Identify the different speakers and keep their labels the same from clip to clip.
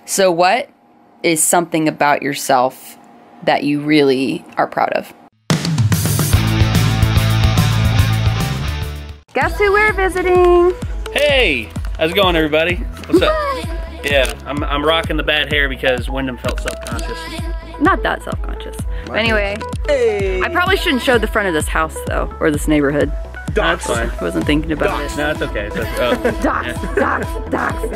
Speaker 1: So what is something about yourself that you really are proud of? Guess who we're visiting?
Speaker 2: Hey, how's it going, everybody? What's up? Yeah, I'm rocking the bad hair because Windham felt self-conscious.
Speaker 1: Not that self-conscious. But anyway, hey. I probably shouldn't show the front of this house though, or this neighborhood.
Speaker 2: That's fine.
Speaker 1: I wasn't thinking about it.
Speaker 2: No, it's okay. It's okay. Oh,
Speaker 1: dox.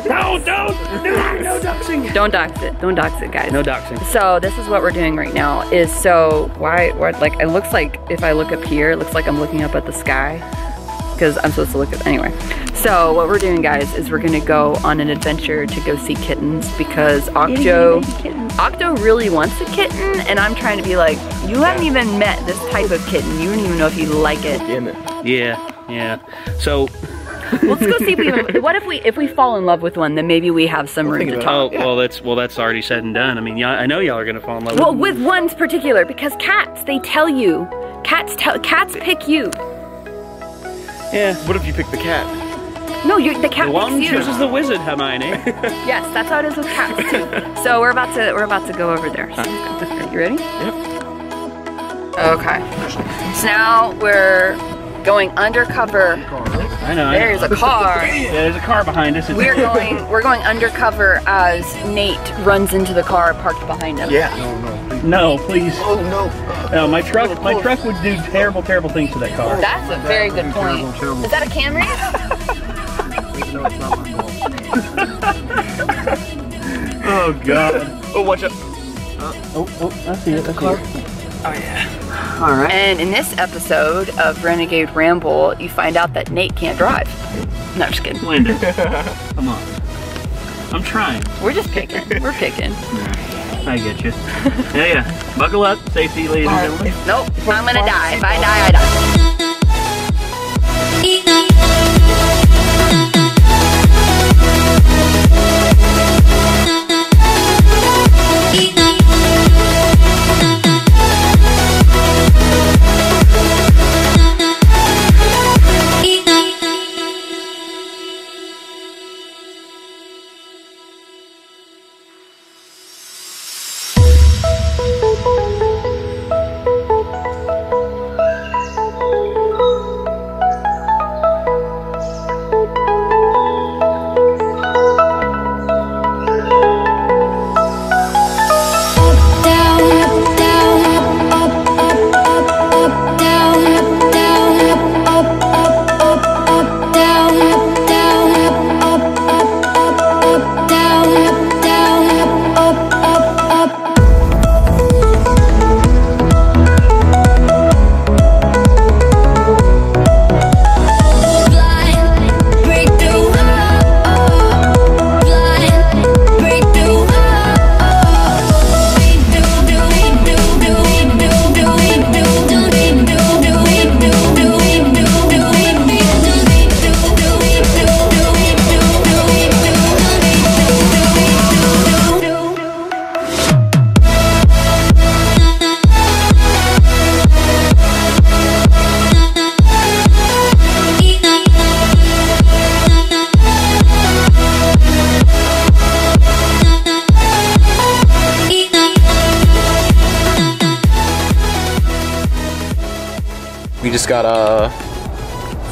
Speaker 2: No, no doxing.
Speaker 1: Don't dox it. Don't dox it, guys.
Speaker 2: No doxing.
Speaker 1: So this is what we're doing right now. Like it looks like if I look up here, it looks like I'm looking up at the sky. Because I'm supposed to look at, anyway. So what we're doing, guys, is we're gonna go on an adventure to go see kittens because Octo really wants a kitten, and I'm trying to be like, you haven't even met this type of kitten. You don't even know if you like it.
Speaker 2: Yeah. So
Speaker 1: let's go see if we. What if we fall in love with one? Then maybe we have some room to talk.
Speaker 2: Oh, well, that's already said and done. I mean, I know y'all are gonna fall in love.
Speaker 1: Well, with one's particular, because cats, they tell you. Cats pick you.
Speaker 3: Yeah. What if you pick the cat?
Speaker 1: No, the cat
Speaker 2: The one
Speaker 1: picks you.
Speaker 2: chooses the wizard, Hermione.
Speaker 1: Yes, that's how it is with cats too. So we're about to go over there. So are you ready?
Speaker 3: Yep.
Speaker 1: Okay. So now we're going undercover.
Speaker 2: I know.
Speaker 1: There's a car.
Speaker 2: Yeah, there's a car behind us.
Speaker 1: We're going undercover as Nate runs into the car parked behind him.
Speaker 3: Yeah.
Speaker 2: No, please.
Speaker 3: Oh no.
Speaker 2: No, my truck would do terrible things to that car.
Speaker 1: That's a very good point. Is that a Camry?
Speaker 3: No, it's not my fault.
Speaker 2: Oh God.
Speaker 3: Oh, watch out.
Speaker 2: I see it.
Speaker 1: Car.
Speaker 3: Oh yeah.
Speaker 1: All right. And in this episode of Renegade Ramble, you find out that Nate can't drive. No, I'm just kidding.
Speaker 2: Linda, come on. I'm trying.
Speaker 1: We're just picking. We're picking.
Speaker 2: I get you. Yeah. Buckle up. Safety, ladies and gentlemen.
Speaker 1: Nope. I'm gonna die. If I die, I die.
Speaker 3: We just got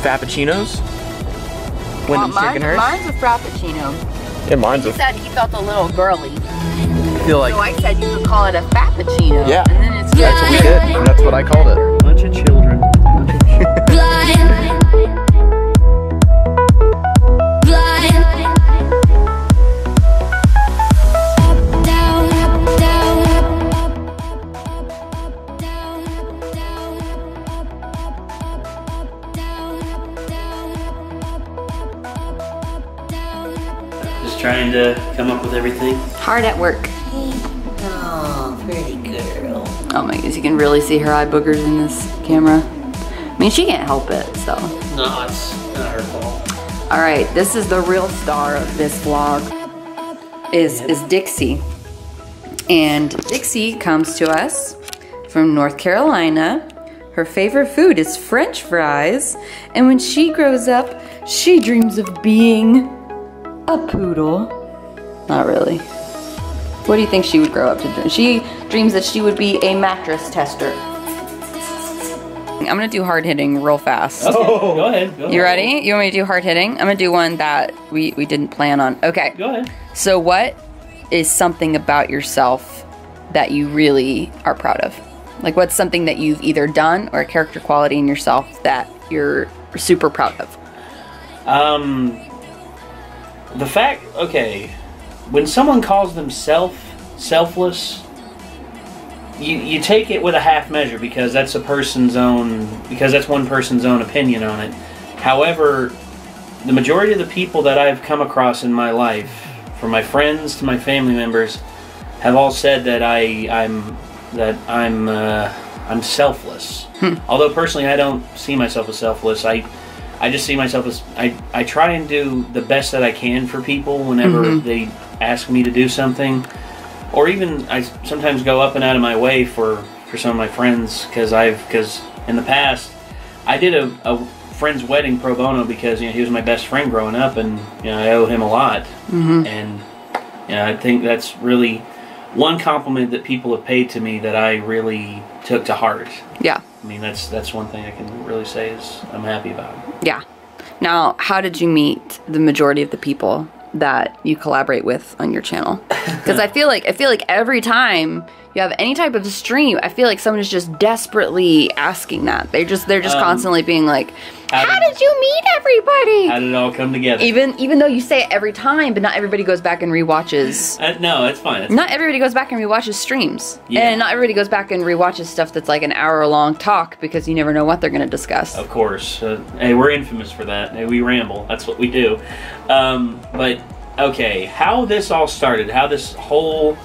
Speaker 3: Frappuccinos. Windham's taking hers.
Speaker 1: Mine's a Frappuccino.
Speaker 3: Yeah, mine's
Speaker 1: He said he felt a little girly.
Speaker 3: I feel like.
Speaker 1: So I said you could call it a Frappuccino.
Speaker 3: Yeah.
Speaker 1: And then it's
Speaker 3: That's what we did, and that's what I called it.
Speaker 2: Bunch of children. Trying to come up with everything.
Speaker 1: Hard at work.
Speaker 4: Oh, pretty girl.
Speaker 1: Oh my goodness, you can really see her eye boogers in this camera. I mean, she can't help it, so.
Speaker 2: No, it's not her fault.
Speaker 1: All right, this is the real star of this vlog, is Dixie. And Dixie comes to us from North Carolina. Her favorite food is French fries. And when she grows up, she dreams of being a poodle. Not really. What do you think she would grow up to do? She dreams that she would be a mattress tester. I'm gonna do hard hitting real fast.
Speaker 2: Oh, go ahead.
Speaker 1: You ready? You want me to do hard hitting? I'm gonna do one that we didn't plan on. Okay.
Speaker 2: Go ahead.
Speaker 1: So what is something about yourself that you really are proud of? Like, what's something that you've either done or a character quality in yourself that you're super proud of?
Speaker 2: The fact, okay, when someone calls themselves selfless, you take it with a half measure because that's one person's own opinion on it. However, the majority of the people that I've come across in my life, from my friends to my family members, have all said that I'm selfless. Although personally I don't see myself as selfless. I just see myself as I try and do the best that I can for people whenever they ask me to do something, or even I sometimes go up and out of my way for some of my friends because in the past I did a friend's wedding pro bono because he was my best friend growing up, and I owe him a lot, and I think that's really one compliment that people have paid to me that I really took to heart. Yeah. I mean, that's one thing I can really say is I'm happy about.
Speaker 1: Yeah. Now, how did you meet the majority of the people that you collaborate with on your channel? Because I feel like every time you have any type of stream, I feel like someone is just desperately asking that. They're just constantly being like, how did you meet everybody?
Speaker 2: How did it all come together?
Speaker 1: Even though you say it every time, but not everybody goes back and rewatches.
Speaker 2: No, it's fine.
Speaker 1: Not everybody goes back and rewatches streams. Yeah. And not everybody goes back and rewatches stuff that's like an hour-long talk because you never know what they're going to discuss.
Speaker 2: Of course. Hey, we're infamous for that. Hey, we ramble. That's what we do. But, okay, how this all started, how this whole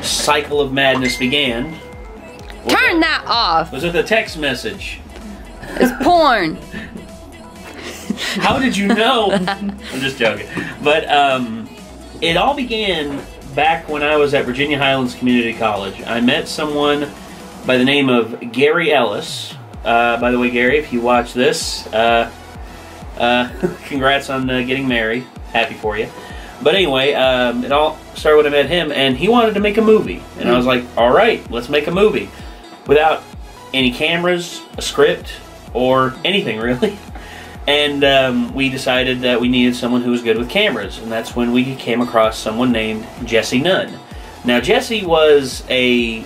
Speaker 2: cycle of madness began.
Speaker 1: Turn that off!
Speaker 2: Was with a text message.
Speaker 1: It's porn.
Speaker 2: How did you know? I'm just joking. But it all began back when I was at Virginia Highlands Community College. I met someone by the name of Gary Ellis. By the way, Gary, if you watch this, congrats on getting married. Happy for you. But anyway, it all started when I met him, and he wanted to make a movie. And I was like, all right, let's make a movie. Without any cameras, a script, or anything really. And we decided that we needed someone who was good with cameras, and that's when we came across someone named Jesse Nunn. Now Jesse had a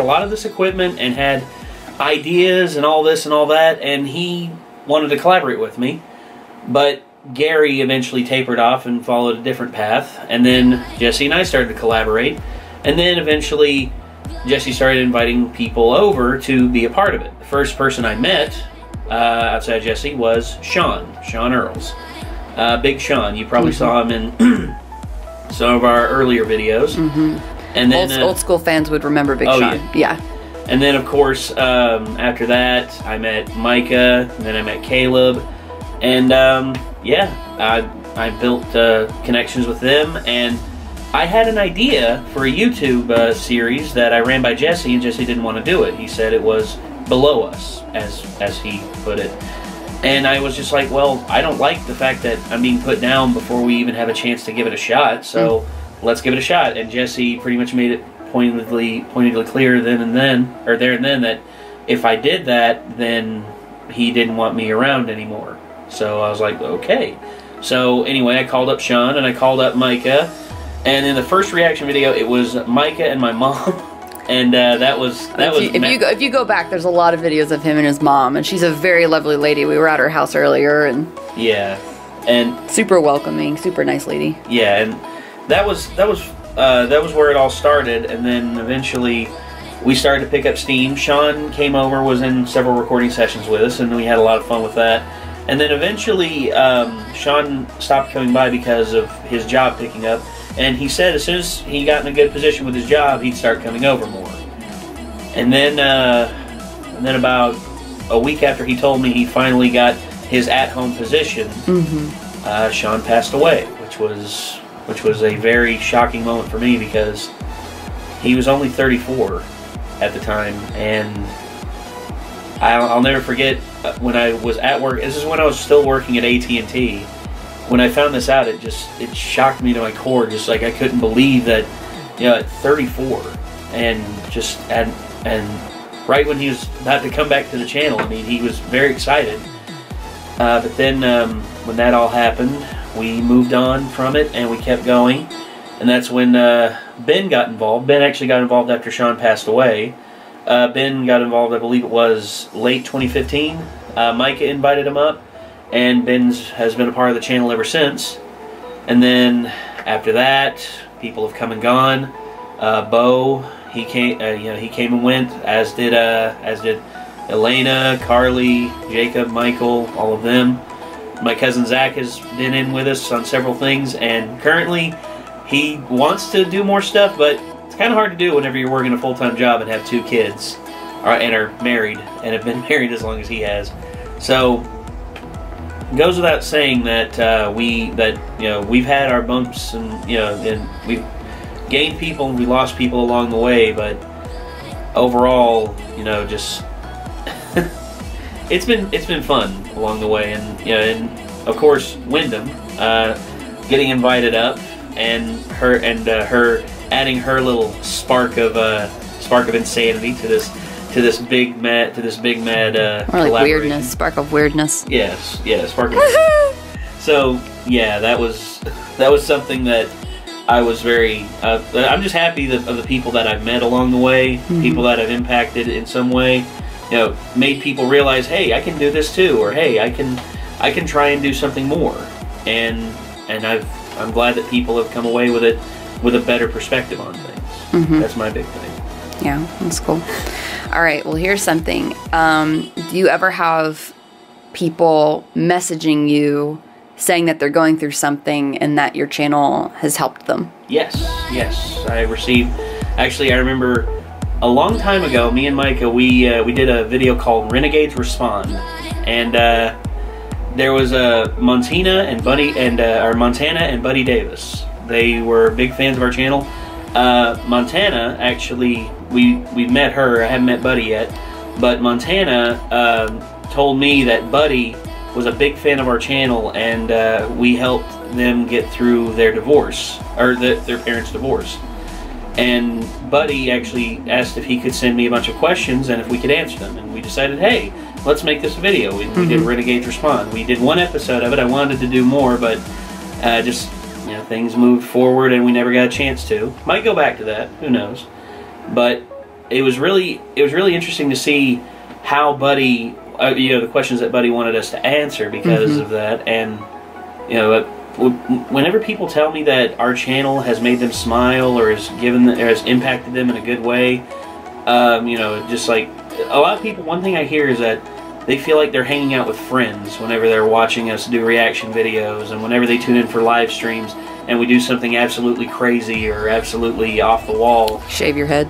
Speaker 2: lot of this equipment and had ideas and all this and all that, and he wanted to collaborate with me, but Gary eventually tapered off and followed a different path, and then Jesse and I started to collaborate, and then eventually Jesse started inviting people over to be a part of it. The first person I met outside Jesse was Sean Earls. Big Sean. You probably saw him in some of our earlier videos. And then
Speaker 1: old school fans would remember Big Sean. Yeah.
Speaker 2: And then of course after that I met Micah, and then I met Caleb, and I built connections with them, and I had an idea for a YouTube series that I ran by Jesse, and Jesse didn't want to do it. He said it was below us, as he put it. And I was just like, well, I don't like the fact that I'm being put down before we even have a chance to give it a shot, so let's give it a shot. And Jesse pretty much made it pointedly clear there and then that if I did that, then he didn't want me around anymore. So I was like, okay. So anyway, I called up Sean and I called up Micah, and in the first reaction video, it was Micah and my mom, and
Speaker 1: if you go back, there's a lot of videos of him and his mom, and she's a very lovely lady. We were at her house earlier, and
Speaker 2: yeah, and
Speaker 1: super welcoming, super nice lady.
Speaker 2: Yeah, and that was where it all started, and then eventually we started to pick up steam. Sean came over, was in several recording sessions with us, and we had a lot of fun with that. And then eventually, Sean stopped coming by because of his job picking up. And he said as soon as he got in a good position with his job, he'd start coming over more. And then about a week after he told me he finally got his at-home position, Sean passed away, which was a very shocking moment for me because he was only 34 at the time, and I'll never forget when I was at work. This is when I was still working at AT&T. When I found this out, it shocked me to my core. Just like I couldn't believe that at 34, and right when he was about to come back to the channel, I mean, he was very excited. But then when that all happened, we moved on from it and we kept going. And that's when Ben got involved. Ben actually got involved after Sean passed away. Ben got involved, I believe it was late 2015. Micah invited him up, and Ben has been a part of the channel ever since. And then after that, people have come and gone. Bo, he came and went, as did Elena, Carly, Jacob, Michael, all of them. My cousin Zach has been in with us on several things, and currently he wants to do more stuff, but it's kind of hard to do whenever you're working a full-time job and have 2 kids, and are married, and have been married as long as he has. So it goes without saying that we've had our bumps, and and we've gained people and we lost people along the way, but overall, just it's been fun along the way, and of course Windham getting invited up, and her adding her little spark of insanity to this big mad
Speaker 1: or like weirdness, spark of weirdness.
Speaker 2: Yes, spark of So yeah, that was something that I was very I'm just happy of the people that I've met along the way, people that I've impacted in some way, made people realize, hey, I can do this too, or hey, I can try and do something more, and I'm glad that people have come away with it with a better perspective on things. That's my big thing.
Speaker 1: Yeah, that's cool. All right, well, here's something. Do you ever have people messaging you saying that they're going through something and that your channel has helped them? Yes.
Speaker 2: I received. Actually, I remember a long time ago, me and Micah, we did a video called Renegades Respond, and there was Montana and Buddy Davis. They were big fans of our channel. Montana, actually, we met her. I haven't met Buddy yet, but Montana told me that Buddy was a big fan of our channel, and we helped them get through their divorce, or their parents' divorce. And Buddy actually asked if he could send me a bunch of questions and if we could answer them. And we decided, hey, let's make this a video. We did Renegades Respond. We did 1 episode of it. I wanted to do more, but just things moved forward and we never got a chance to. Might go back to that. Who knows? But it was really interesting to see how Buddy, the questions that Buddy wanted us to answer because of that. And whenever people tell me that our channel has made them smile or has impacted them in a good way, just like a lot of people, one thing I hear is that they feel like they're hanging out with friends whenever they're watching us do reaction videos, and whenever they tune in for live streams and we do something absolutely crazy or absolutely off the wall.
Speaker 1: Shave your head.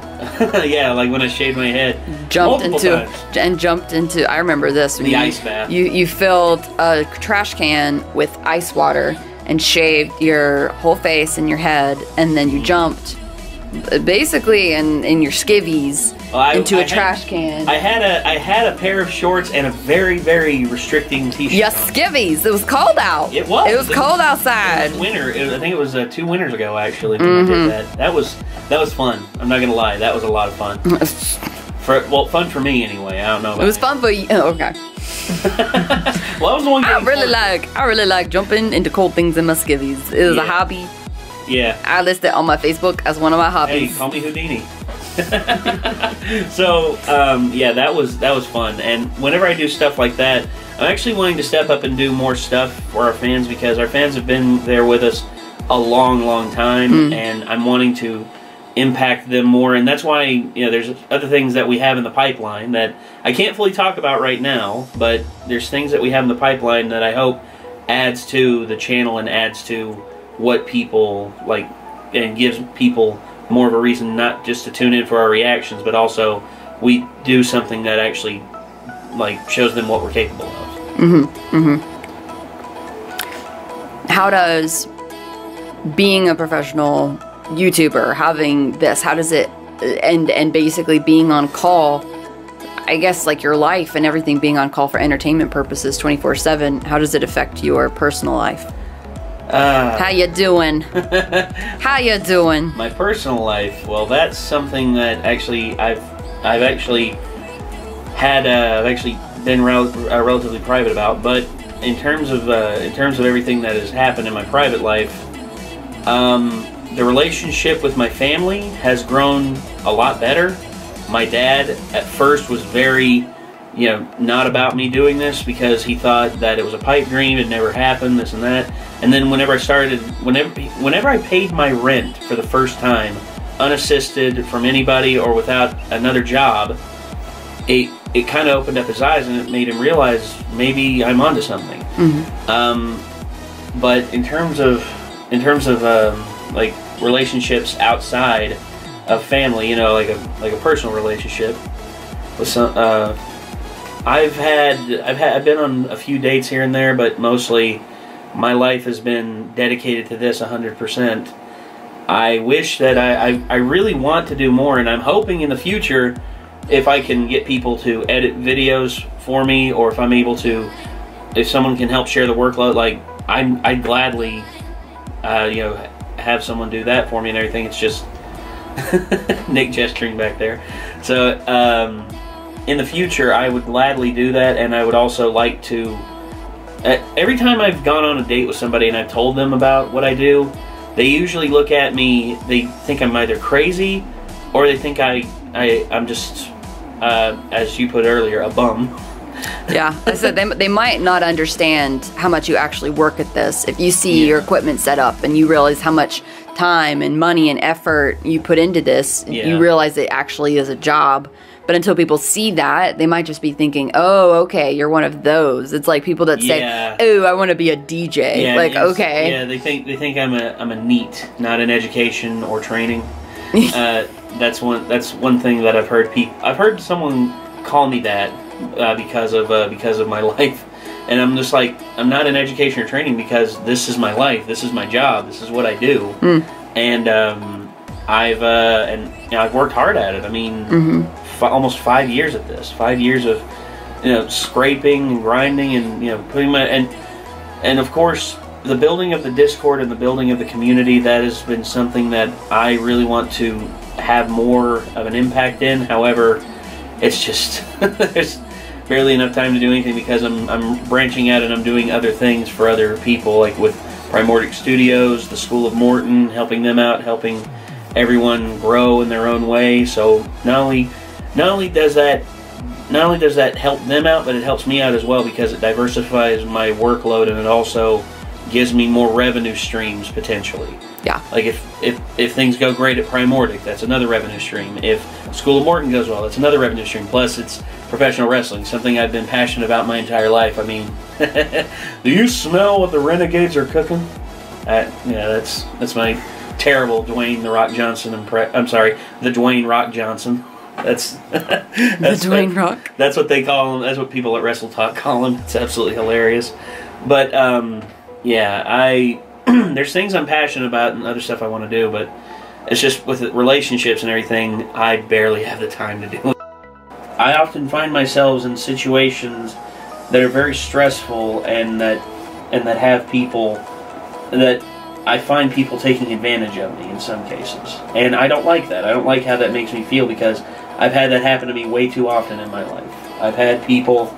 Speaker 2: Yeah, like when I shaved my head.
Speaker 1: Jumped into. I remember this.
Speaker 2: The ice bath.
Speaker 1: You filled a trash can with ice water and shaved your whole face and your head, and then you jumped basically in your skivvies into a trash can.
Speaker 2: I had a pair of shorts and a very, very restricting t-shirt.
Speaker 1: Yes, skivvies. It was cold out.
Speaker 2: It was.
Speaker 1: It was cold outside.
Speaker 2: It was winter. I think it was 2 winters ago actually when I did that. That was fun. I'm not gonna lie. That was a lot of fun. Fun for me anyway. I don't know.
Speaker 1: It was fun for you. Oh, okay.
Speaker 2: Well, I was the one.
Speaker 1: I really like jumping into cold things in my skivvies. It was a hobby.
Speaker 2: Yeah.
Speaker 1: I list it on my Facebook as one of my hobbies.
Speaker 2: Hey, call me Houdini. So, yeah, that was fun. And whenever I do stuff like that, I'm actually wanting to step up and do more stuff for our fans, because our fans have been there with us a long, long time, and I'm wanting to impact them more. And that's why, there's other things that we have in the pipeline that I can't fully talk about right now, but there's things that we have in the pipeline that I hope adds to the channel and adds to what people like, and gives people more of a reason not just to tune in for our reactions, but also we do something that actually shows them what we're capable of.
Speaker 1: How does being a professional YouTuber, having this, how does it, and basically being on call, I guess like your life and everything being on call for entertainment purposes 24/7, how does it affect your personal life? How you doing? How you doing?
Speaker 2: My personal life, well, that's something that actually I've actually been relatively private about. But in terms of everything that has happened in my private life, the relationship with my family has grown a lot better. My dad at first was very, not about me doing this because he thought that it was a pipe dream, it never happened, this and that. And then whenever I paid my rent for the first time, unassisted from anybody or without another job, it kind of opened up his eyes and it made him realize maybe I'm onto something. Mm-hmm. But in terms of like relationships outside of family, like a personal relationship with some, I've been on a few dates here and there, but mostly my life has been dedicated to this 100%. I wish that I really want to do more, and I'm hoping in the future, if I can get people to edit videos for me, or if I'm able to, if someone can help share the workload, like I'd gladly, have someone do that for me and everything. It's just Nick gesturing back there. So in the future, I would gladly do that, and I would also like to. Every time I've gone on a date with somebody and I've told them about what I do, they usually look at me, they think I'm either crazy, or they think I'm just, as you put earlier, a bum.
Speaker 1: Yeah, I said they might not understand how much you actually work at this. If you see your equipment set up and you realize how much time and money and effort you put into this, you realize it actually is a job. But until people see that, they might just be thinking, oh, okay, you're one of those. It's like people that say, oh, I want to be a DJ.
Speaker 2: Yeah,
Speaker 1: like, okay.
Speaker 2: Yeah, they think I'm a NEET, not an education or training. That's one thing that I've heard I've heard someone call me that because of my life. And I'm just like, I'm not in education or training because this is my life, this is my job, this is what I do. And I've worked hard at it. I mean, almost 5 years at this. 5 years of scraping and grinding and putting my and of course the building of the Discord and the building of the community, that has been something that I really want to have more of an impact in. However, it's just there's barely enough time to do anything because I'm branching out and I'm doing other things for other people, like with Primordic Studios, the School of Morton, helping them out, helping everyone grow in their own way. So not only does that help them out, but it helps me out as well because it diversifies my workload and it also gives me more revenue streams potentially.
Speaker 1: Yeah.
Speaker 2: Like if things go great at Primordic, that's another revenue stream. If School of Morton goes well, that's another revenue stream. Plus, it's professional wrestling, something I've been passionate about my entire life. I mean, do you smell what the Renegades are cooking? That's my terrible Dwayne the Rock Johnson I'm sorry, the Dwayne Rock Johnson. That's
Speaker 1: Dwayne Rock. That's
Speaker 2: what they call him. That's what people at Wrestle Talk call him. It's absolutely hilarious. But there's things I'm passionate about and other stuff I want to do, but it's just with relationships and everything, I barely have the time to do it. I often find myself in situations that are very stressful and that have people that I find people taking advantage of me in some cases. And I don't like that. I don't like how that makes me feel because I've had that happen to me way too often in my life. I've had people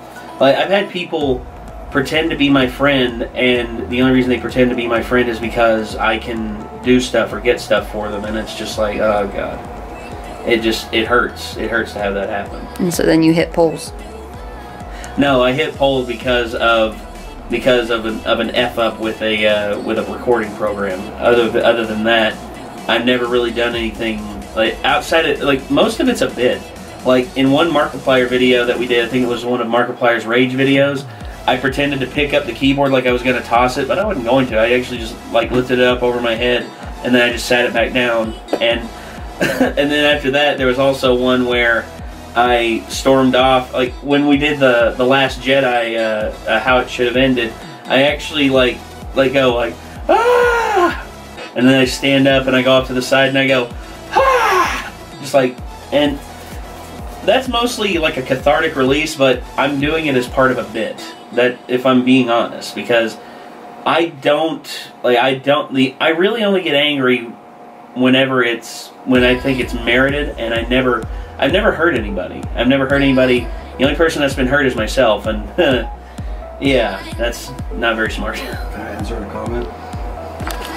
Speaker 2: pretend to be my friend, and the only reason they pretend to be my friend is because I can do stuff or get stuff for them, and it's just like, oh God. It hurts. It hurts to have that happen.
Speaker 1: And so then you hit polls.
Speaker 2: No, I hit polls because of an F up with a recording program. Other than that, I've never really done anything like outside of, like, most of it's a bit. Like in one Markiplier video that we did, I think it was one of Markiplier's Rage videos, I pretended to pick up the keyboard like I was going to toss it, but I wasn't going to. I actually just like lifted it up over my head, and then I just sat it back down. And and then after that, there was also one where I stormed off. Like when we did the Last Jedi, how it should have ended, I actually like let go, like, ah! And then I stand up and I go off to the side and I go, ah! Just like, and that's mostly like a cathartic release, but I'm doing it as part of a bit. That, if I'm being honest, because I really only get angry when I think it's merited, and I've never hurt anybody. I've never hurt anybody. The only person that's been hurt is myself, and yeah, that's not very smart.
Speaker 5: Can I answer a comment?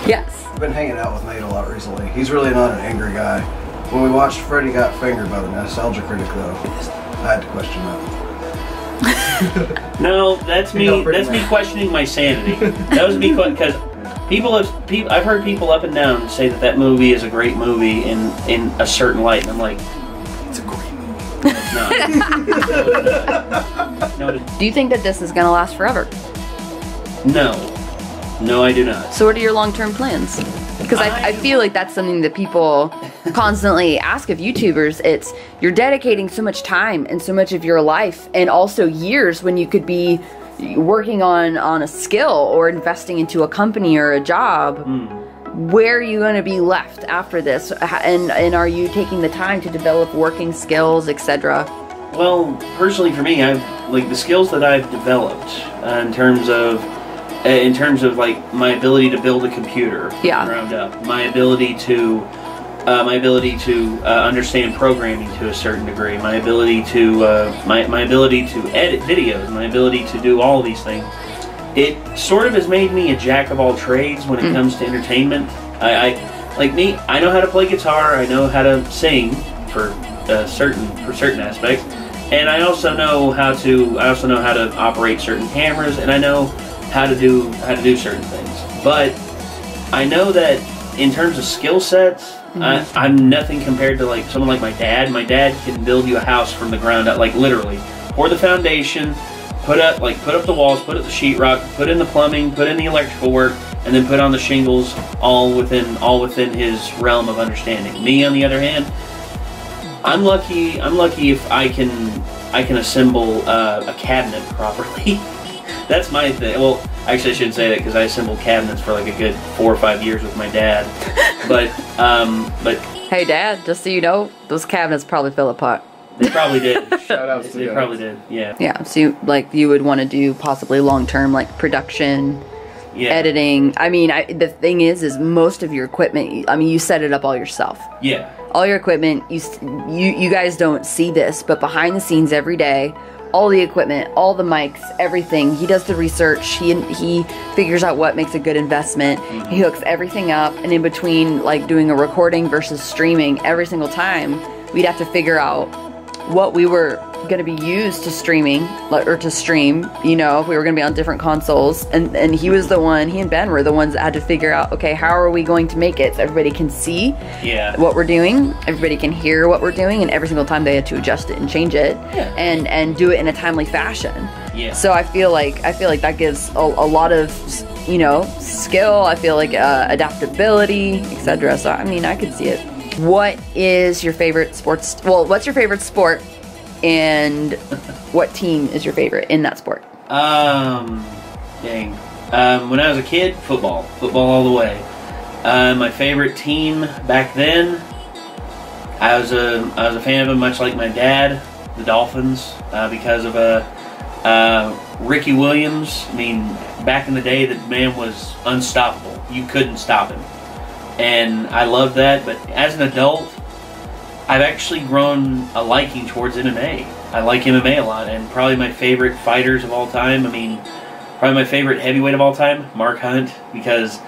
Speaker 1: Yes.
Speaker 5: I've been hanging out with Nate a lot recently. He's really not an angry guy. When we watched Freddy Got Fingered by the Nostalgia Critic, though, I had to question that.
Speaker 2: No, that's me. That's me questioning my sanity. That was me because I've heard people up and down say that movie is a great movie in a certain light, and I'm like,
Speaker 5: It's a great movie.
Speaker 2: it's not. No,
Speaker 1: Do you think that this is gonna last forever?
Speaker 2: no, I do not.
Speaker 1: So what are your long-term plans? Because I feel like that's something that people constantly ask of YouTubers. It's, you're dedicating so much time and so much of your life and also years when you could be working on a skill or investing into a company or a job. Where are you going to be left after this? And are you taking the time to develop working skills, etc.?
Speaker 2: Well, personally for me, I've the skills that I've developed in terms of like my ability to build a computer from the ground up, my ability to understand programming to a certain degree, my ability to my ability to edit videos, my ability to do all of these things. It sort of has made me a jack of all trades when it comes to entertainment. I know how to play guitar, I know how to sing for certain aspects, and I also know how to operate certain cameras, and I know how to do certain things. But I know that in terms of skill sets, I'm nothing compared to like someone like my dad. My dad can build you a house from the ground up, like literally pour the foundation, put up the walls, put up the sheetrock, put in the plumbing, put in the electrical work, and then put on the shingles, all within his realm of understanding. Me, on the other hand, I'm lucky if I can assemble a cabinet properly. That's my thing. Well, actually, I shouldn't say that because I assembled cabinets for like a good 4 or 5 years with my dad. But
Speaker 1: Hey, Dad, just so you know, those cabinets probably fell apart.
Speaker 2: They probably did.
Speaker 3: Shout out to
Speaker 2: They
Speaker 3: you.
Speaker 2: probably did. Yeah.
Speaker 1: Yeah. So you would want to do possibly long-term production,
Speaker 2: Yeah.
Speaker 1: editing. I mean, the thing is most of your equipment. I mean, you set it up all yourself.
Speaker 2: Yeah.
Speaker 1: All your equipment. You guys don't see this, but behind the scenes every day. All the equipment, all the mics, everything. He does the research. He figures out what makes a good investment. He hooks everything up, and in between, doing a recording versus streaming, every single time, we'd have to figure out what we were going to be used to streaming or to stream. You know, if we were going to be on different consoles, and he and Ben were the ones that had to figure out, okay, how are we going to make it so everybody can see what we're doing, everybody can hear what we're doing, and every single time they had to adjust it and change it and do it in a timely fashion.
Speaker 2: Yeah.
Speaker 1: So I feel like that gives a lot of skill. I feel like adaptability, etc. So I mean, I could see it. What is your favorite sports? Well, what's your favorite sport? And what team is your favorite in that sport?
Speaker 2: Dang. When I was a kid, football all the way. My favorite team back then, I was a fan of them, much like my dad, the Dolphins, because of Ricky Williams. I mean, back in the day, the man was unstoppable. You couldn't stop him, and I loved that. But as an adult, I've actually grown a liking towards MMA. I like MMA a lot, and probably my favorite fighters of all time, probably my favorite heavyweight of all time, Mark Hunt, because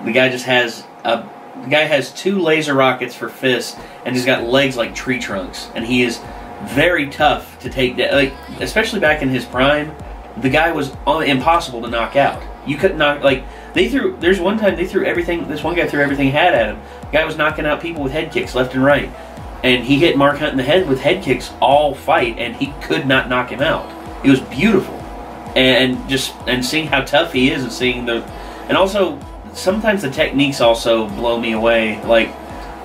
Speaker 2: the guy has 2 laser rockets for fists, and he's got legs like tree trunks, and he is very tough to take down. Especially back in his prime, the guy was impossible to knock out. You couldn't knock, there's one time this one guy threw everything he had at him. The guy was knocking out people with head kicks left and right. And he hit Mark Hunt in the head with head kicks all fight, and he could not knock him out. It was beautiful, and seeing how tough he is, and also sometimes the techniques also blow me away. Like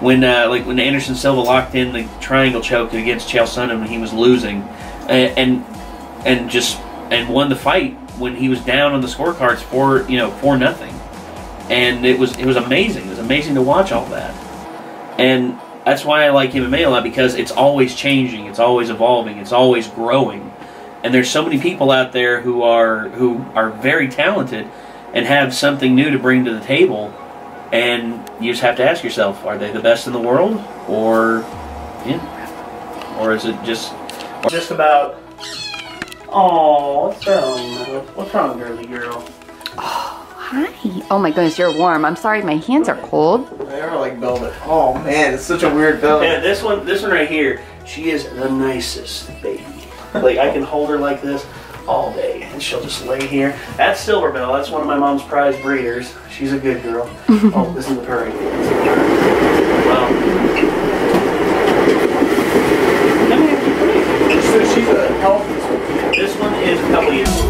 Speaker 2: when Anderson Silva locked in the triangle choke against Chael Sonnen when he was losing, and won the fight when he was down on the scorecards for 4-0, and it was amazing. It was amazing to watch all that, and that's why I like MMA a lot, because it's always changing, it's always evolving, it's always growing, and there's so many people out there who are very talented, and have something new to bring to the table. And you just have to ask yourself, are they the best in the world? Or, yeah. Or is it just about, oh, what's wrong? What's wrong, girly girl?
Speaker 1: Hi. Oh my goodness, you're warm. I'm sorry, my hands are cold.
Speaker 3: They are like velvet. Oh man, it's such a weird velvet.
Speaker 2: Yeah, this one right here, she is the nicest baby. Like, I can hold her like this all day, and she'll just lay here. That's Silverbell. That's one of my mom's prize breeders. She's a good girl. Oh, this is the purring. Well, come here.
Speaker 3: So she's a healthy.
Speaker 2: This one is a couple years old.